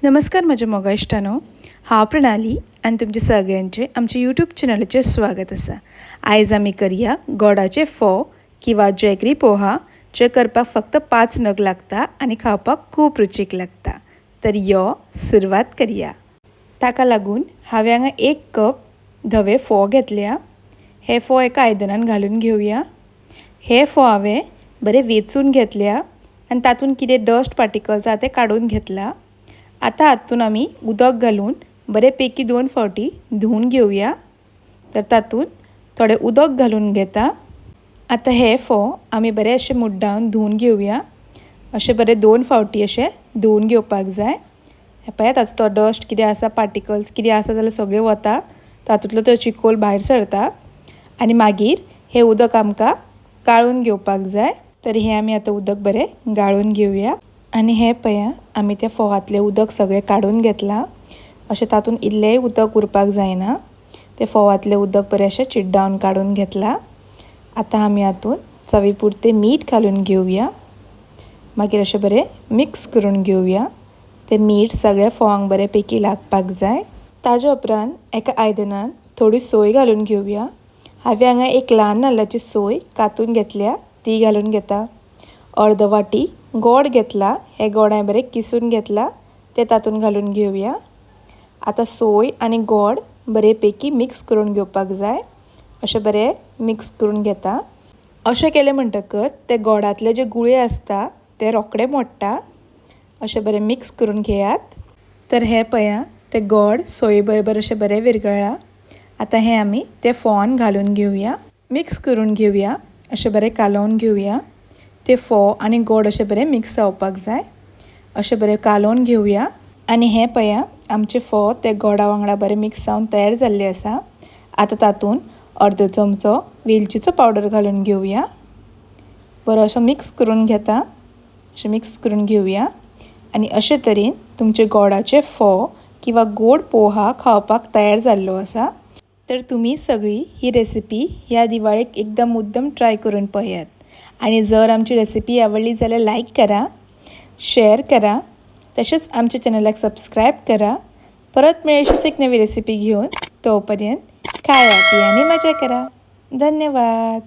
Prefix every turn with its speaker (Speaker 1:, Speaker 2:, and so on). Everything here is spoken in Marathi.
Speaker 1: नमस्कार माझ्या मोगा इश्टानो, हांव प्रणाली आनी तुमचे सगळ्यांचे आमच्या यूट्यूब चॅनलाचेर स्वागत आसा। आयज आमी करया गोडाचे फोव किंवा जॅगरी पोहा, जे करपाक फक्त 5 नग लागता आनी खावपाक खूब रुचीक लागता। तर यो सुरवात करया। ताका लागून हांवें हांगा 1 कप धवे फोव घेतल्या। हे फोव एका आयदनान घालून घेवया। हे फोव हांवें बरे वेचून घेतल्या आनी तातूंत कितें डस्ट पार्टिकल्स आसा ते काडून घेतला। आता हातून आमी उदक घालून बरे पैकी 2 फावटी धुवन घेवया। तर तातूंत थोडे उदक घालून घेता। आता हे फोव आमी बरे अशे मुड्डावन धुवन घेवया। अशे बरे 2 फावटी अशे धुवन घेवपाक जाय। हे पळय ताचो तो डस्ट कितें आसा, पार्टिकल्स कितें आसा जाल्यार सगळे वता, तातूंतलो तो चिकोल भायर सरता आनी मागीर हे उदक आमकां गाळून घेवपाक जाय। तर हे आमी आतां उदक बरे गाळून घेवया। आनी हे पळया आमी त्या फोवांतलें उदक सगळें काडून घेतलां। अशें तातूंत इल्लेंय उदक उरपाक जायना। ते फोवांतलें उदक बरें अशें चिड्डावन काडून घेतलां। आतां आमी हातूंत चवी पुरतें मीठ घालून घेवया। मागीर अशें बरें मिक्स करून घेवया। तें मीठ सगळ्या फोवांक बरे पैकी लागपाक जाय। ताजे उपरांत एका आयदनान थोडी सोय घालून घेवया। हांवें हांगा एक ल्हान नाल्लाची सोय कातून घेतल्या, ती घालून घेता। अर्द वाटी गोड घेतला, हे गोड हांवें बरें किसून घेतला, ते तातूंत घालून घेवया। आतां सोय आनी गोड बरे पैकी मिक्स करून घेवपाक जाय। अशें बरें मिक्स करून घेता। अशें केलें म्हणटकच ते गोडांतले जे गुळे आसता ते रोखडे मोडटा। अशें बरें मिक्स करून घेयात। तर हे पळया ते गोड सोये बरोबर अशें बरें विरगळ्ळां। आतां हे आमी ते फोवान घालून घेवया, मिक्स करून घेवया, अशें बरें कालोवन घेवया। ते फोव आनी गोड अशें बरें मिक्स जावपाक जाय। अशें बरें कालोवन घेवया। आनी हे पळया आमचे फोव ते गोडा वांगडा बरें मिक्स जावन तयार जाल्ले आसा। आतां तातूंत अर्द चमचो वेलचीचो पावडर घालून घेवया। बरो असो मिक्स करून घेता, अशें मिक्स करून घेवया। आनी अशे तरेन तुमचे गोडाचे फोव किंवा गोड पोहा खावपाक तयार जाल्लो आसा। तर तुमी सगळी ही रेसिपी ह्या दिवाळेक एकदम मुद्दम ट्राय करून पळयात। आणि जर आमची रेसिपी आवडली जाल्यार लाईक करा, शेअर करा, तसेच आमच्या चॅनलाक सबस्क्राईब करा। परत मेळशीच एक नवी रेसिपी घेऊन, तोपर्यंत खाया पिया आणि मजा करा। धन्यवाद।